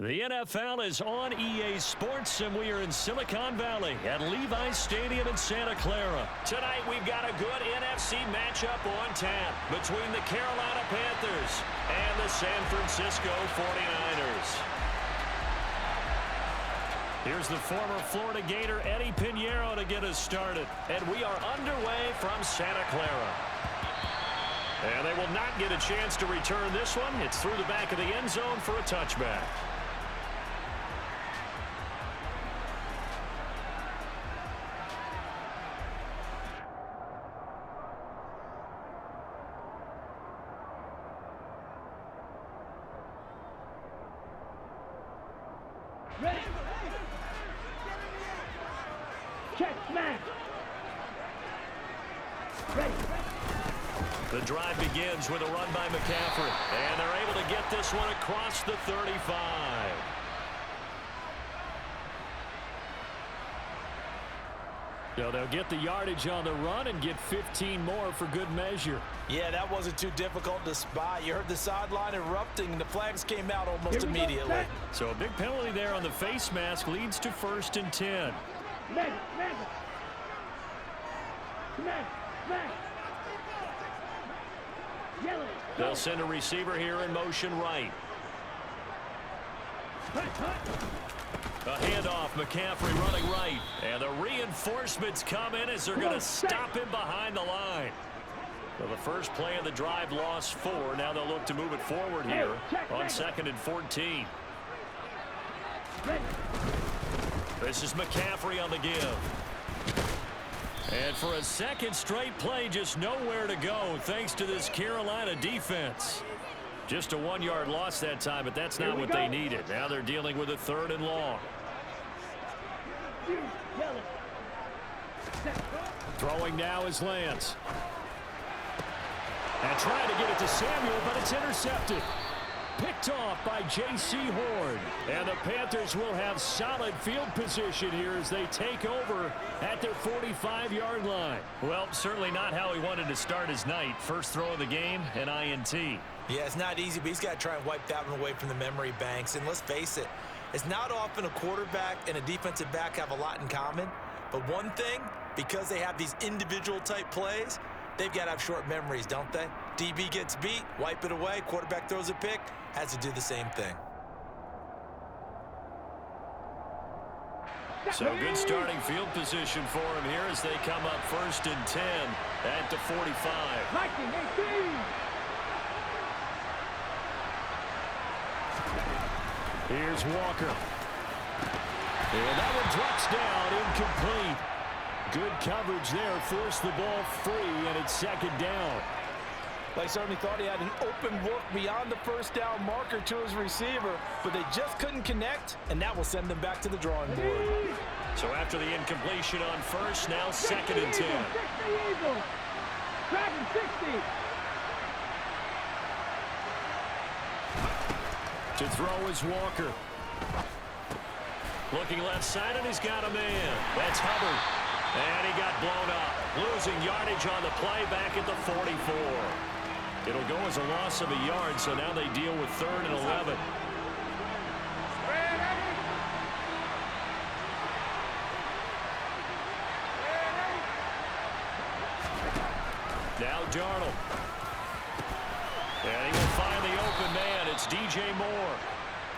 The NFL is on EA Sports, and we are in Silicon Valley at Levi's Stadium in Santa Clara. Tonight, we've got a good NFC matchup on tap between the Carolina Panthers and the San Francisco 49ers. Here's the former Florida Gator Eddie Pinheiro to get us started. And we are underway from Santa Clara. And they will not get a chance to return this one. It's through the back of the end zone for a touchback. Ready. Check, smash. Ready. The drive begins with a run by McCaffrey. And they're able to get this one across the 35. So they'll get the yardage on the run and get 15 more for good measure. Yeah, that wasn't too difficult to spot. You heard the sideline erupting, and the flags came out almost immediately. So a big penalty there on the face mask leads to 1st and 10. They'll send a receiver here in motion right. A handoff, McCaffrey running right. And the reinforcements come in as they're going to stop him behind the line. Well, the first play of the drive lost 4. Now they'll look to move it forward here on 2nd and 14. This is McCaffrey on the give. And for a second straight play, just nowhere to go thanks to this Carolina defense. Just a 1-yard loss that time, but that's not what they needed. Now they're dealing with a 3rd and long. Throwing now is Lance. And trying to get it to Samuel, but it's intercepted. Picked off by J.C. Horn. And the Panthers will have solid field position here as they take over at their 45-yard line. Well, certainly not how he wanted to start his night. First throw of the game, an INT. Yeah, it's not easy, but he's got to try and wipe that one away from the memory banks. And let's face it, it's not often a quarterback and a defensive back have a lot in common. But one thing, because they have these individual type plays, they've got to have short memories, don't they? DB gets beat, wipe it away, quarterback throws a pick, has to do the same thing. So good starting field position for him here as they come up 1st and 10 at the 45. Here's Walker. And that one drops down, incomplete. Good coverage there, forced the ball free, and it's 2nd down. They certainly thought he had an open look beyond the first down marker to his receiver, but they just couldn't connect, and that will send them back to the drawing board. So after the incompletion on 1st, now 2nd and 10. Dragon 60. To throw is Walker. Looking left side, and he's got a man. That's Hubbard. And he got blown up. Losing yardage on the play back at the 44. It'll go as a loss of a yard, so now they deal with 3rd and 11. Now Darnold. And he will find the open man. It's DJ Moore.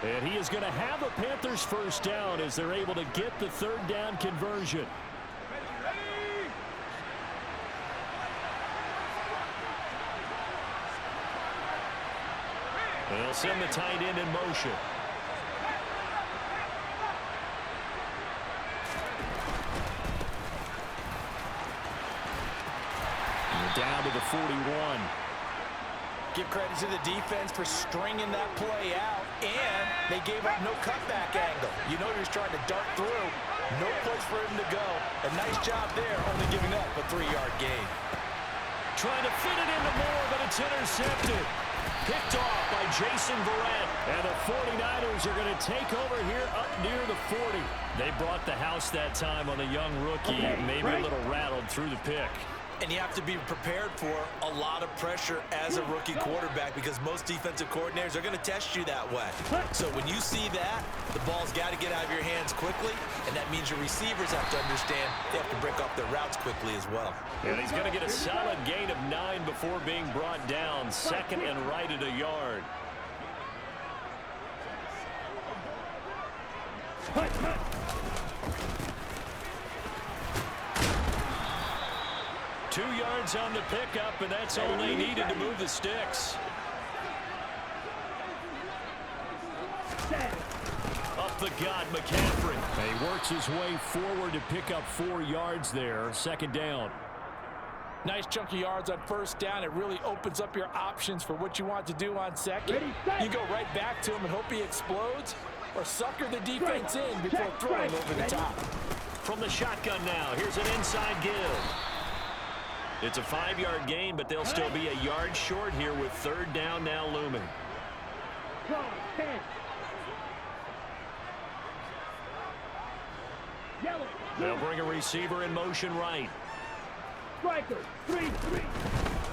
And he is going to have a Panthers 1st down as they're able to get the 3rd down conversion. They'll send the tight end in motion. And down to the 41. Give credit to the defense for stringing that play out, and they gave up no cutback angle. You know he was trying to dart through. No place for him to go. A nice job there, only giving up a 3-yard gain. Trying to fit it into Moore, but it's intercepted. Picked off by Jason Verrett. And the 49ers are going to take over here up near the 40. They brought the house that time on the young rookie. Maybe a little rattled through the pick. And you have to be prepared for a lot of pressure as a rookie quarterback because most defensive coordinators are going to test you that way. So when you see that, the ball's got to get out of your hands quickly, and that means your receivers have to understand they have to break off their routes quickly as well. And he's going to get a solid gain of 9 before being brought down. Second and right at a yard. Two yards on the pickup, and that's all they needed to move the sticks. Up the gut, McCaffrey. He works his way forward to pick up 4 yards there. Second down. Nice chunk of yards on first down. It really opens up your options for what you want to do on second. You go right back to him and hope he explodes, or sucker the defense in before throwing over the top. From the shotgun now, here's an inside give. It's a 5-yard gain, but they'll still be a yard short here with third down now looming. They'll bring a receiver in motion right. Striker, 3-3.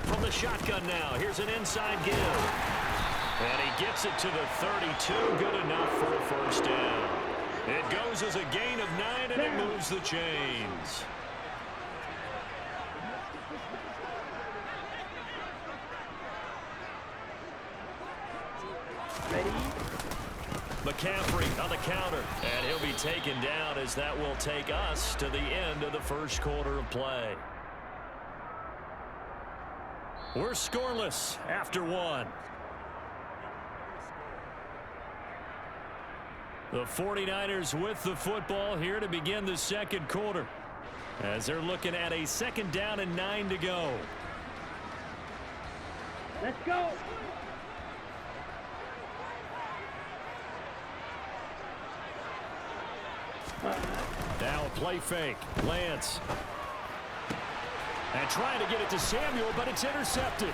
From the shotgun now, here's an inside give. And he gets it to the 32, good enough for a first down. It goes as a gain of 9, and it moves the chains. McCaffrey on the counter, and he'll be taken down as that will take us to the end of the first quarter of play. We're scoreless after 1. The 49ers with the football here to begin the second quarter, as they're looking at a second down and 9 to go. Let's go. Now a play fake. Lance. And trying to get it to Samuel, but it's intercepted.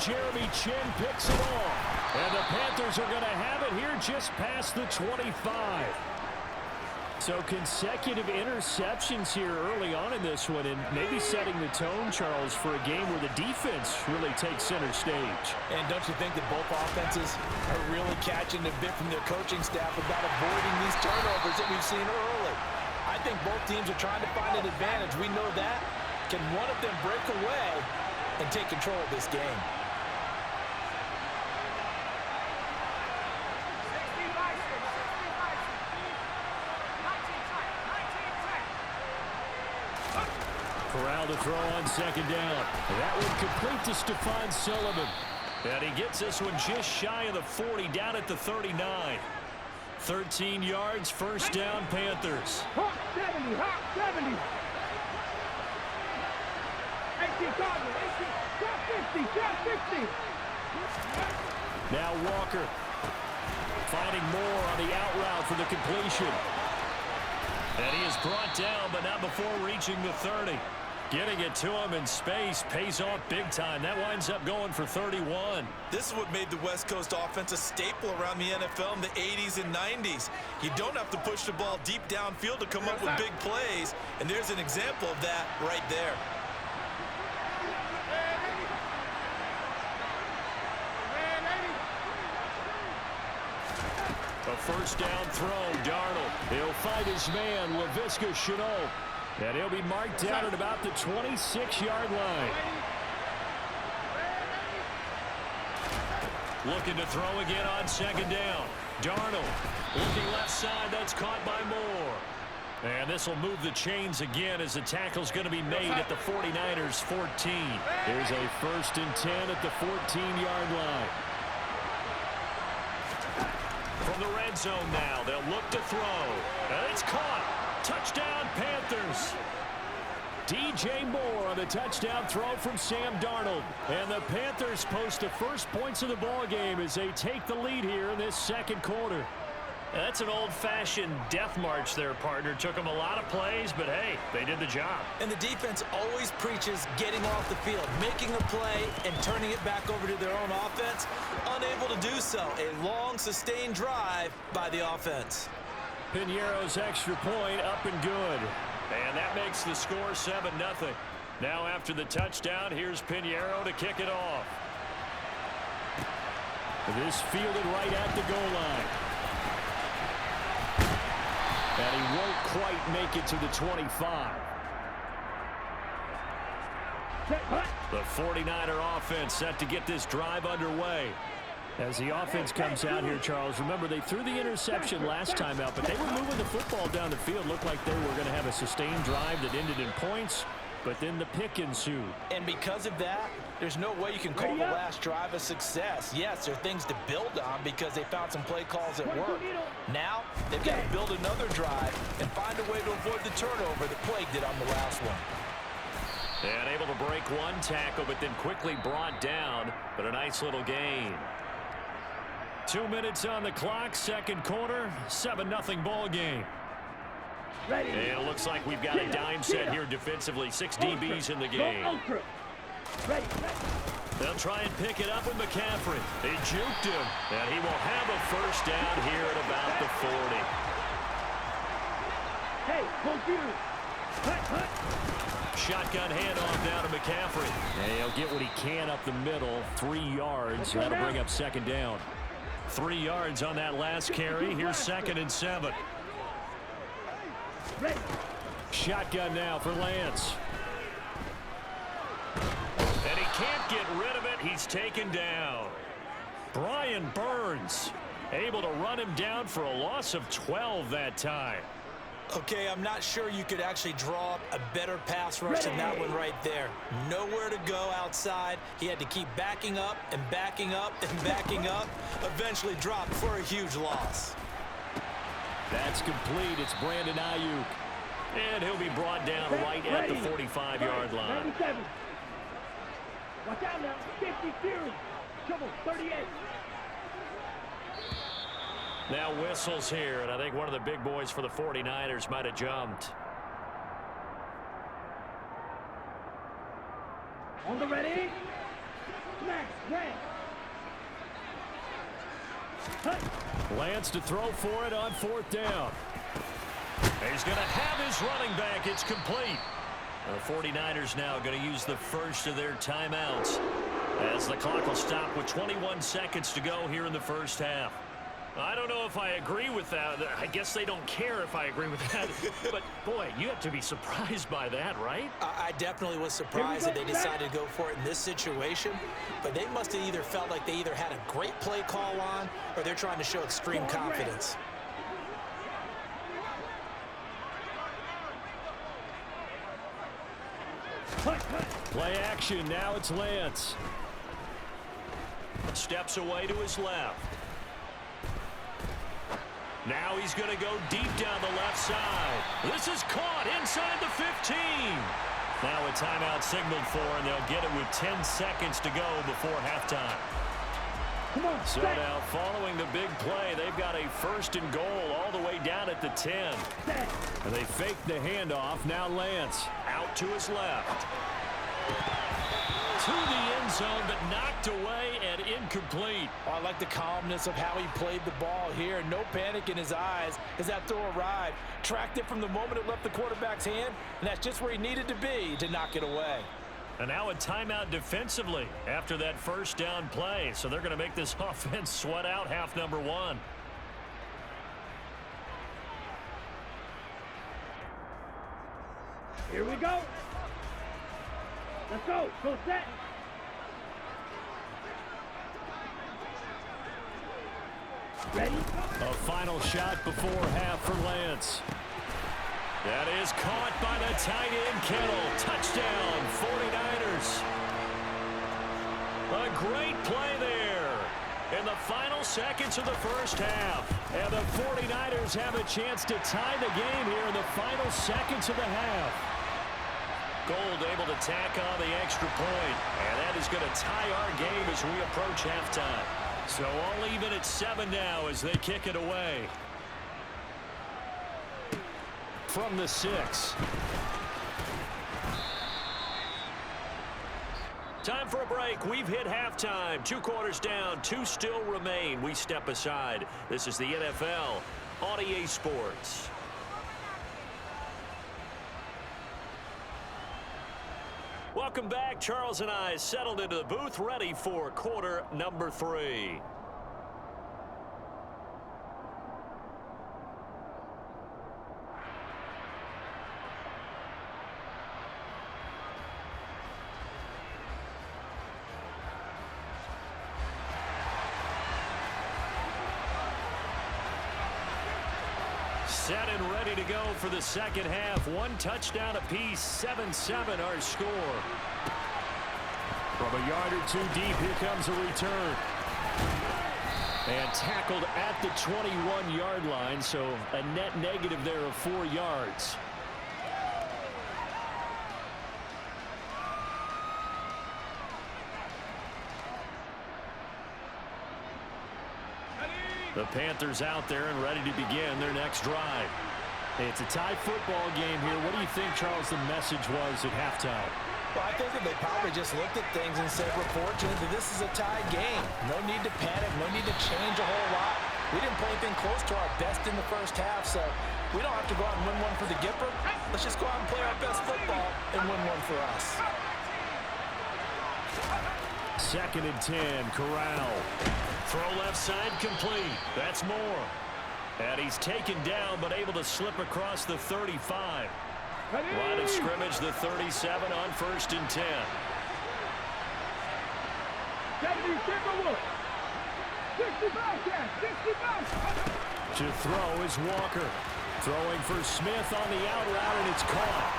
Jeremy Chin picks it off. And the Panthers are going to have it here just past the 25. So consecutive interceptions here early on in this one, and maybe setting the tone, Charles, for a game where the defense really takes center stage. And don't you think that both offenses are really catching a bit from their coaching staff about avoiding these turnovers that we've seen early? I think both teams are trying to find an advantage. We know that. Can one of them break away and take control of this game? Corral to throw on second down. That one complete to Stephon Sullivan. And he gets this one just shy of the 40, down at the 39. 13 yards, first down, Panthers. Hot 70, hot 70. 18 Cardinals, 18, shot 50, shot 50. Now Walker finding more on the out route for the completion. And he is brought down, but not before reaching the 30. Getting it to him in space pays off big time. That winds up going for 31. This is what made the West Coast offense a staple around the NFL in the 80s and 90s. You don't have to push the ball deep downfield to come up with big plays, and there's an example of that right there. A first down throw, Darnold. He'll find his man, Laviska Shenault. And he'll be marked down at about the 26-yard line. Looking to throw again on second down. Darnold looking left side. That's caught by Moore. And this will move the chains again as the tackle's going to be made at the 49ers 14. Here's a first and 10 at the 14-yard line. From the red zone now, they'll look to throw. And it's caught. Touchdown, Panthers. DJ Moore on the touchdown throw from Sam Darnold. And the Panthers post the first points of the ball game as they take the lead here in this second quarter. That's an old-fashioned death march there, partner. Took them a lot of plays, but hey, they did the job. And the defense always preaches getting off the field, making a play, and turning it back over to their own offense. Unable to do so. A long, sustained drive by the offense. Piñeiro's extra point up and good. And that makes the score 7-0. Now after the touchdown, here's Pinheiro to kick it off. This fielded right at the goal line. And he won't quite make it to the 25. The 49er offense set to get this drive underway. As the offense comes out here, Charles, remember they threw the interception last time out, but they were moving the football down the field. Looked like they were going to have a sustained drive that ended in points, but then the pick ensued. And because of that, there's no way you can call the last drive a success. Yes, there are things to build on because they found some play calls that work. Now, they've got to build another drive and find a way to avoid the turnover that plagued it on the last one. And able to break one tackle, but then quickly brought down, but a nice little gain. 2 minutes on the clock, second quarter, 7-0 ball game. And it looks like we've got a dime set here defensively. 6 DBs in the game. They'll try and pick it up with McCaffrey. They juked him, and he will have a first down here at about the 40. Hey, confused. Shotgun handoff down to McCaffrey. And he'll get what he can up the middle. 3 yards. That'll bring up second down. 3 yards on that last carry. Here's 2nd and 7. Shotgun now for Lance. And he can't get rid of it. He's taken down. Brian Burns able to run him down for a loss of 12 that time. Okay, I'm not sure you could actually draw up a better pass rush than that one right there. Nowhere to go outside. He had to keep backing up and backing up and backing up. Eventually dropped for a huge loss. That's complete. It's Brandon Ayuk. And he'll be brought down right at the 45-yard line. 97. Watch out now. 50 series. Trouble. 38. Now whistles here, and I think one of the big boys for the 49ers might have jumped. On the ready. Smash. Lance to throw for it on 4th down. He's going to have his running back. It's complete. The 49ers now going to use the first of their timeouts as the clock will stop with 21 seconds to go here in the first half. I don't know if I agree with that. I guess they don't care if I agree with that. But, boy, you have to be surprised by that, right? I definitely was surprised that they decided to go for it in this situation. But they must have either felt like they either had a great play call on or they're trying to show extreme confidence. Play action. Now it's Lance. Steps away to his left. Now he's going to go deep down the left side. This is caught inside the 15. Now a timeout signaled for, and they'll get it with 10 seconds to go before halftime. So now following the big play, they've got a 1st and goal all the way down at the 10. And they fake the handoff. Now Lance out to his left. To the end zone, but knocked away and incomplete. Oh, I like the calmness of how he played the ball here. No panic in his eyes as that throw arrived. Tracked it from the moment it left the quarterback's hand, and that's just where he needed to be to knock it away. And now a timeout defensively after that 1st down play. So they're going to make this offense sweat out half number 1. Here we go. Let's go. Go set. Ready? A final shot before half for Lance. That is caught by the tight end Kittle. Touchdown, 49ers. A great play there in the final seconds of the first half. And the 49ers have a chance to tie the game here in the final seconds of the half. Gold able to tack on the extra point. And that is going to tie our game as we approach halftime. So all even at 7 now as they kick it away. From the 6. Time for a break. We've hit halftime. 2 quarters down. 2 still remain. We step aside. This is the NFL on EA Sports. Welcome back. Charles and I settled into the booth, ready for quarter number 3. Set and ready to go for the second half. 1 touchdown apiece, 7-7 our score. From a yard or 2 deep, here comes a return. And tackled at the 21-yard line, so a net negative there of 4 yards. The Panthers out there and ready to begin their next drive. It's a tie football game here. What do you think, Charles, the message was at halftime? Well, I think that they probably just looked at things and said, we're fortunate that this is a tie game. No need to panic, no need to change a whole lot. We didn't play anything close to our best in the first half, so we don't have to go out and win one for the Gipper. Let's just go out and play our best football and win one for us. 2nd and 10, Corral. Throw left side complete. That's Moore. And he's taken down but able to slip across the 35. Line of scrimmage, the 37 on 1st and 10. To throw is Walker. Throwing for Smith on the out route, and it's caught.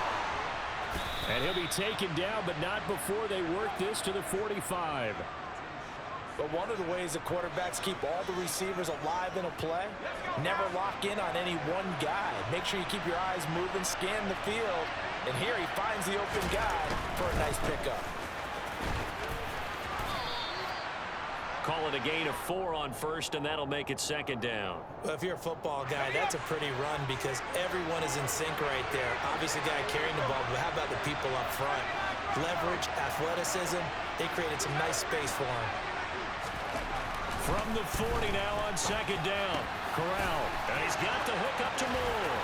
And he'll be taken down, but not before they work this to the 45. But one of the ways that quarterbacks keep all the receivers alive in a play, never lock in on any one guy. Make sure you keep your eyes moving, scan the field, and here he finds the open guy for a nice pickup. Call it a gain of 4 on 1st, and that'll make it 2nd down. Well, if you're a football guy, that's a pretty run because everyone is in sync right there. Obviously, the guy carrying the ball, but how about the people up front? Leverage, athleticism, they created some nice space for him. From the 40 now on 2nd down. Corral. And he's got the hook up to Moore.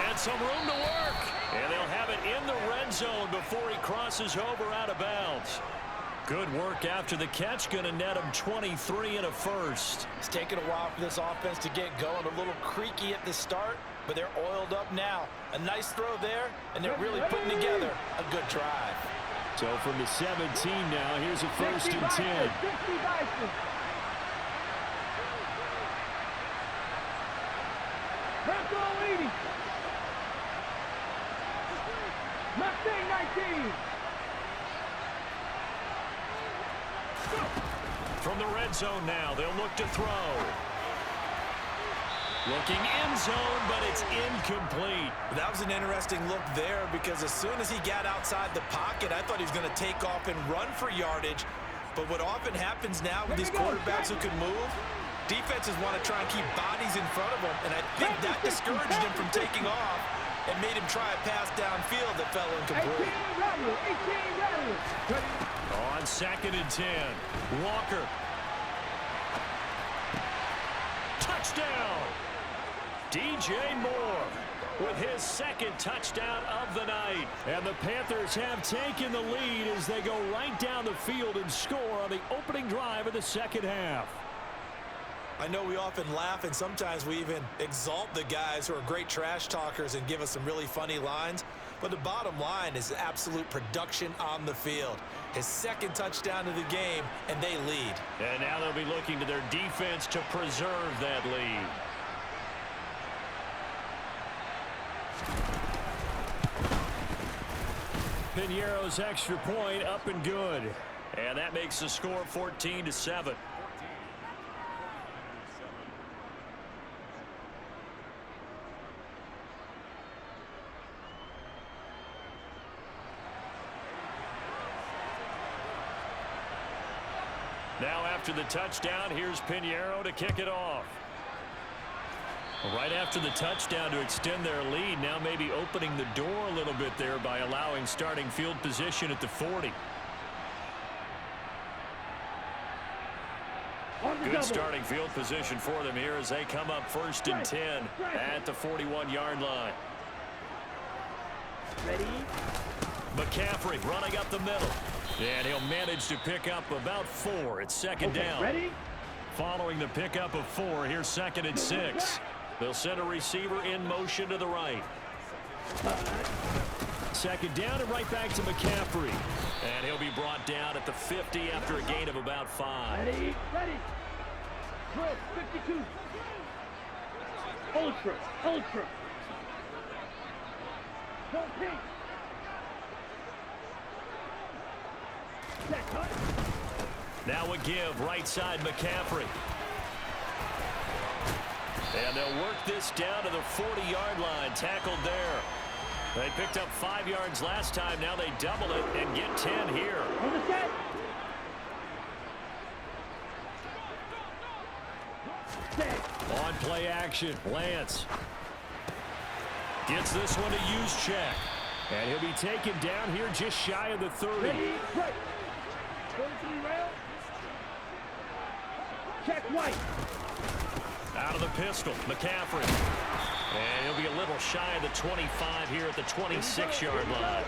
And some room to work. And they'll have it in the red zone before he crosses over out of bounds. Good work after the catch. Going to net him 23 and a first. It's taken a while for this offense to get going. A little creaky at the start, but they're oiled up now. A nice throw there, and they're really putting together a good drive. So from the 17 now, here's a 1st and 10. From the red zone now, they'll look to throw. Looking end zone, but it's incomplete. That was an interesting look there because as soon as he got outside the pocket, I thought he was going to take off and run for yardage. But what often happens now with these quarterbacks who can move, defenses want to try and keep bodies in front of them, and I think that discouraged him from taking off and made him try a pass downfield that fell incomplete. On 2nd and 10, Walker. Touchdown! DJ Moore with his 2nd touchdown of the night. And the Panthers have taken the lead as they go right down the field and score on the opening drive of the 2nd half. I know we often laugh and sometimes we even exalt the guys who are great trash talkers and give us some really funny lines. But the bottom line is absolute production on the field. His 2nd touchdown of the game, and they lead. And now they'll be looking to their defense to preserve that lead. Piñeiro's extra point up and good. And that makes the score 14-7. Now after the touchdown, here's Piñeiro to kick it off. Right after the touchdown to extend their lead, now maybe opening the door a little bit there by allowing starting field position at the 40. Good starting field position for them here as they come up 1st and 10 at the 41-yard line. Ready? McCaffrey running up the middle. And he'll manage to pick up about 4. It's second down. Ready? Following the pickup of 4, here's 2nd and 6. They'll send a receiver in motion to the right. Second down and right back to McCaffrey. And he'll be brought down at the 50 after a gain of about 5. Ready? Ready. Drill, 52. Ultra. Don't pink. Now a give, right side McCaffrey. And they'll work this down to the 40-yard line, tackled there. They picked up 5 yards last time. Now they double it and get 10 here. On the set. On play action, Lance gets this one to use check. And he'll be taken down here just shy of the 30. Ready? Right. 43 rail. Check white. Out of the pistol, McCaffrey. And he'll be a little shy of the 25 here at the 26-yard line.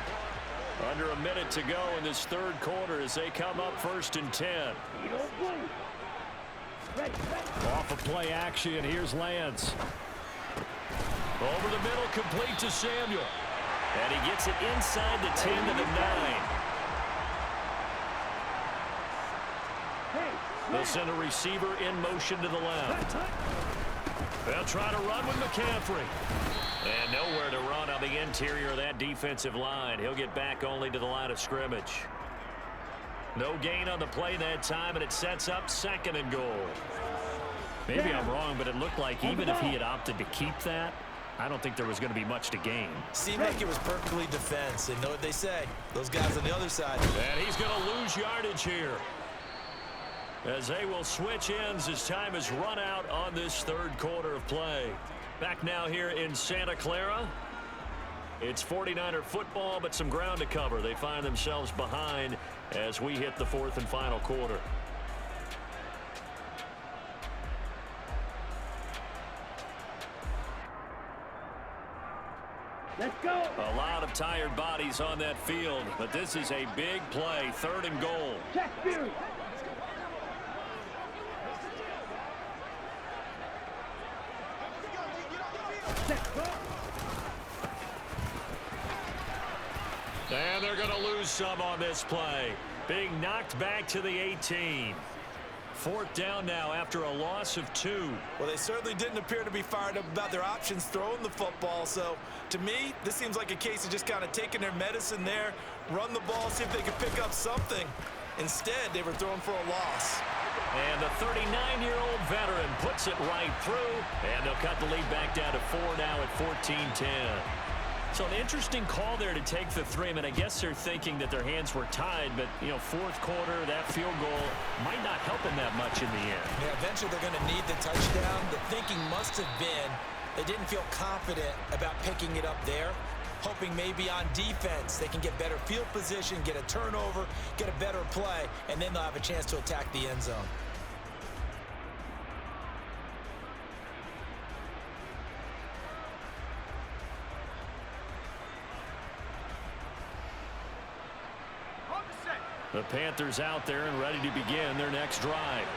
Under a minute to go in this third quarter as they come up 1st and 10. Off of play action, here's Lance. Over the middle, complete to Samuel. And he gets it inside the 10 to the 9. They'll send a receiver in motion to the left. They'll try to run with McCaffrey. And nowhere to run on the interior of that defensive line. He'll get back only to the line of scrimmage. No gain on the play that time, and it sets up 2nd and goal. Maybe I'm wrong, but it looked like even if he had opted to keep that, I don't think there was going to be much to gain. Seemed like it was perfectly defense, and know what they say. Those guys on the other side. And he's going to lose yardage here, as they will switch ends as time has run out on this third quarter of play. Back now here in Santa Clara. It's 49er football, but some ground to cover. They find themselves behind as we hit the 4th and final quarter. Let's go. A lot of tired bodies on that field, but this is a big play, 3rd and goal. Check Fury. And they're going to lose some on this play. Being knocked back to the 18. 4th down now after a loss of 2. Well, they certainly didn't appear to be fired up about their options throwing the football. So, to me, this seems like a case of just kind of taking their medicine there, run the ball, see if they can pick up something. Instead, they were throwing for a loss. And the 39-year-old veteran puts it right through, and they'll cut the lead back down to 4 now at 14-10. So an interesting call there to take the 3. I mean, I guess they're thinking that their hands were tied, but, you know, 4th quarter, that field goal might not help them that much in the end. Yeah, eventually they're going to need the touchdown. The thinking must have been they didn't feel confident about picking it up there, hoping maybe on defense they can get better field position, get a turnover, get a better play, and then they'll have a chance to attack the end zone. The Panthers out there and ready to begin their next drive.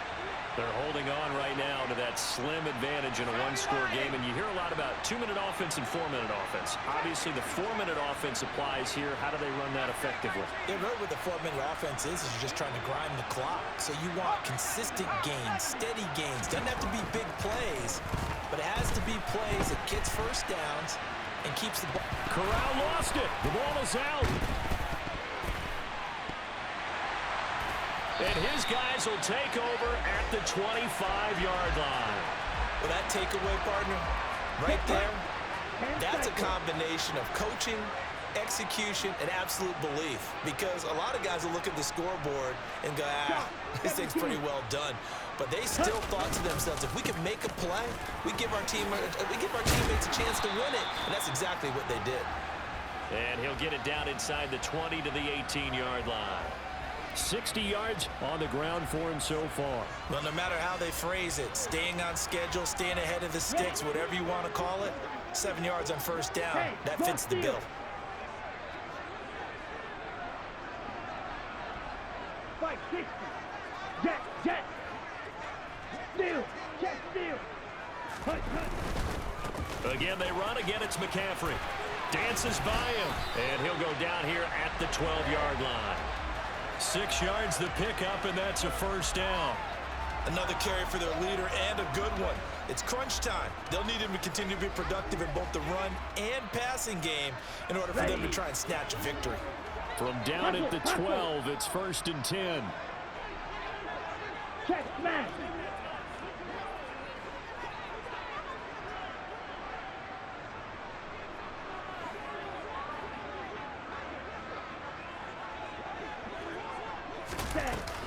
They're holding on right now to that slim advantage in a one-score game, and you hear a lot about 2-minute offense and 4-minute offense. Obviously, the 4-minute offense applies here. How do they run that effectively? Yeah, really what the 4-minute offense is you're just trying to grind the clock. So you want consistent gains, steady gains. Doesn't have to be big plays, but it has to be plays that gets first downs and keeps the ball. Corral lost it. The ball is out. And his guys will take over at the 25-yard line. Well, that takeaway, partner, right there, that's a combination of coaching, execution, and absolute belief. Because a lot of guys will look at the scoreboard and go, this thing's pretty well done. But they still thought to themselves, if we can make a play, we give our teammates a chance to win it. And that's exactly what they did. And he'll get it down inside the 20 to the 18-yard line. 60 yards on the ground for him so far. Well, no matter how they phrase it, staying on schedule, staying ahead of the sticks, whatever you want to call it, 7 yards on first down, that fits the bill. 60. Jet, jet. Steal, check, steal. Hut, hut. Again, they run. Again, it's McCaffrey. Dances by him, and he'll go down here at the 12-yard line. 6 yards the pickup, and that's a first down. Another carry for their leader, and a good one. It's crunch time. They'll need him to continue to be productive in both the run and passing game in order for them to try and snatch a victory. From down at the 12, it's 1st and 10. Check, smash.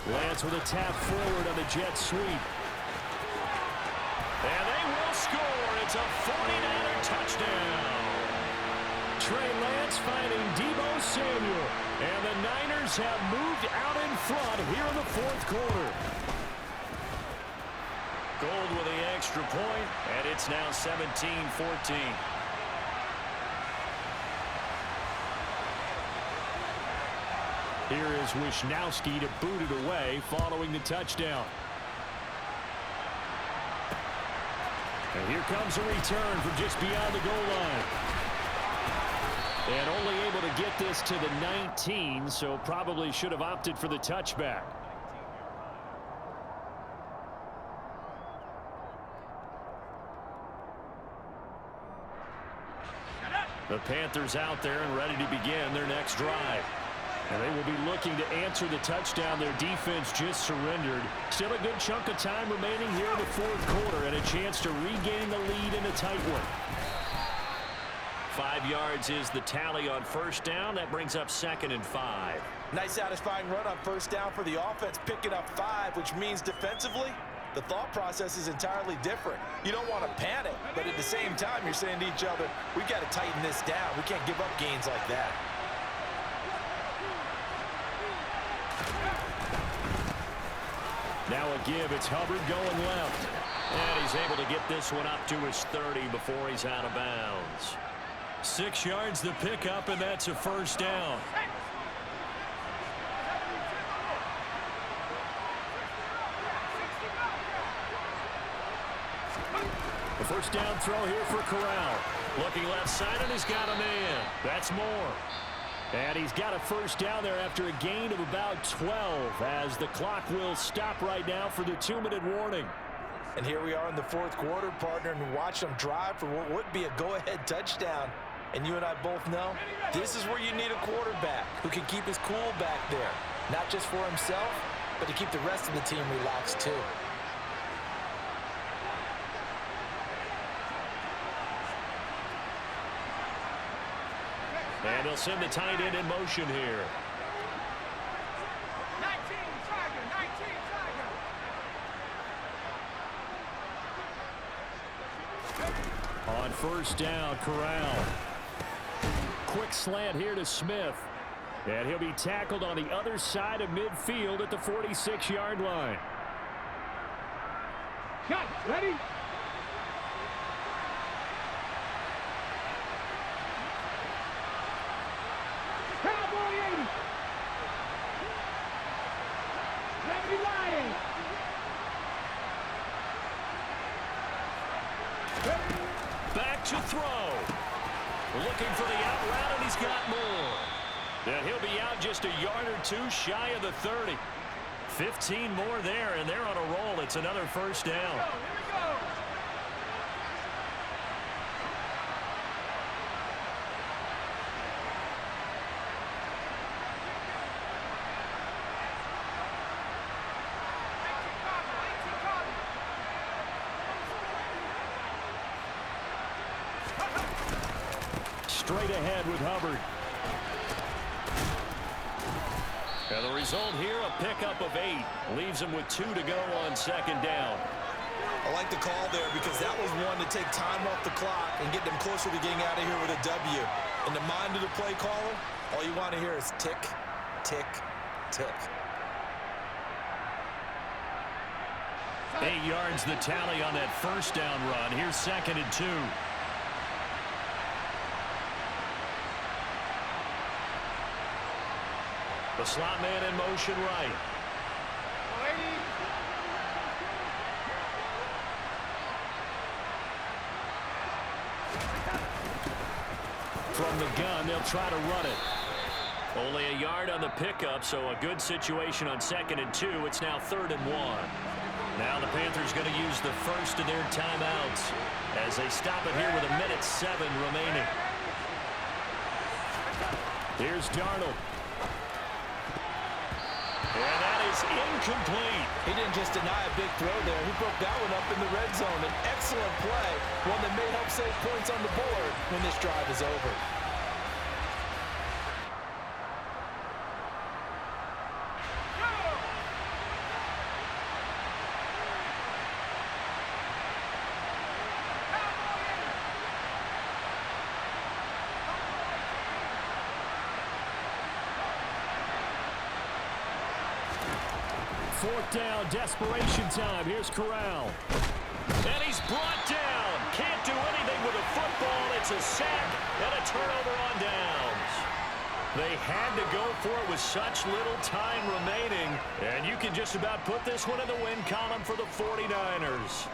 Lance with a tap forward on the jet sweep. And they will score. It's a 49er touchdown. Trey Lance finding Deebo Samuel. And the Niners have moved out in front here in the 4th quarter. Gold with the extra point, and it's now 17-14. Here is Wisnowski to boot it away following the touchdown. And here comes a return from just beyond the goal line. And only able to get this to the 19, so probably should have opted for the touchback. The Panthers out there and ready to begin their next drive. And they will be looking to answer the touchdown their defense just surrendered. Still a good chunk of time remaining here in the 4th quarter and a chance to regain the lead in a tight one. 5 yards is the tally on first down. That brings up 2nd and 5. Nice satisfying run on first down for the offense, picking up 5, which means defensively, the thought process is entirely different. You don't want to panic, but at the same time, you're saying to each other, we've got to tighten this down. We can't give up gains like that. Now a give. It's Hubbard going left. And he's able to get this one up to his 30 before he's out of bounds. 6 yards the pickup, and that's a first down. The first down throw here for Corral. Looking left side, and he's got a man. That's Moore. And he's got a first down there after a gain of about 12 as the clock will stop right now for the 2-minute warning. And here we are in the 4th quarter, partner, and watch them drive for what would be a go-ahead touchdown. And you and I both know this is where you need a quarterback who can keep his cool back there. Not just for himself, but to keep the rest of the team relaxed too. And they'll send the tight end in motion here. 19, Tiger. On first down, Corral. Quick slant here to Smith. And he'll be tackled on the other side of midfield at the 46-yard line. Shot, ready? Cowboy 80. Let me lie. Back to throw. Looking for the out route, and he's got more. And he'll be out just a yard or two shy of the 30. 15 more there, and they're on a roll. It's another first down. Here we go. Straight ahead with Hubbard. And the result here, a pickup of 8. Leaves him with 2 to go on second down. I like the call there because that was one to take time off the clock and get them closer to getting out of here with a W. In the mind of the play caller, all you want to hear is tick, tick, tick. 8 yards the tally on that first down run. Here's 2nd and 2. The slot man in motion right. From the gun, they'll try to run it. Only a yard on the pickup, so a good situation on 2nd and 2. It's now 3rd and 1. Now the Panthers going to use the first of their timeouts as they stop it here with 1:07 remaining. Here's Darnold. And that is incomplete. He didn't just deny a big throw there. He broke that one up in the red zone. An excellent play, one that may help save points on the board when this drive is over. Fourth down, desperation time. Here's Corral. And he's brought down. Can't do anything with a football. It's a sack and a turnover on downs. They had to go for it with such little time remaining. And you can just about put this one in the win column for the 49ers.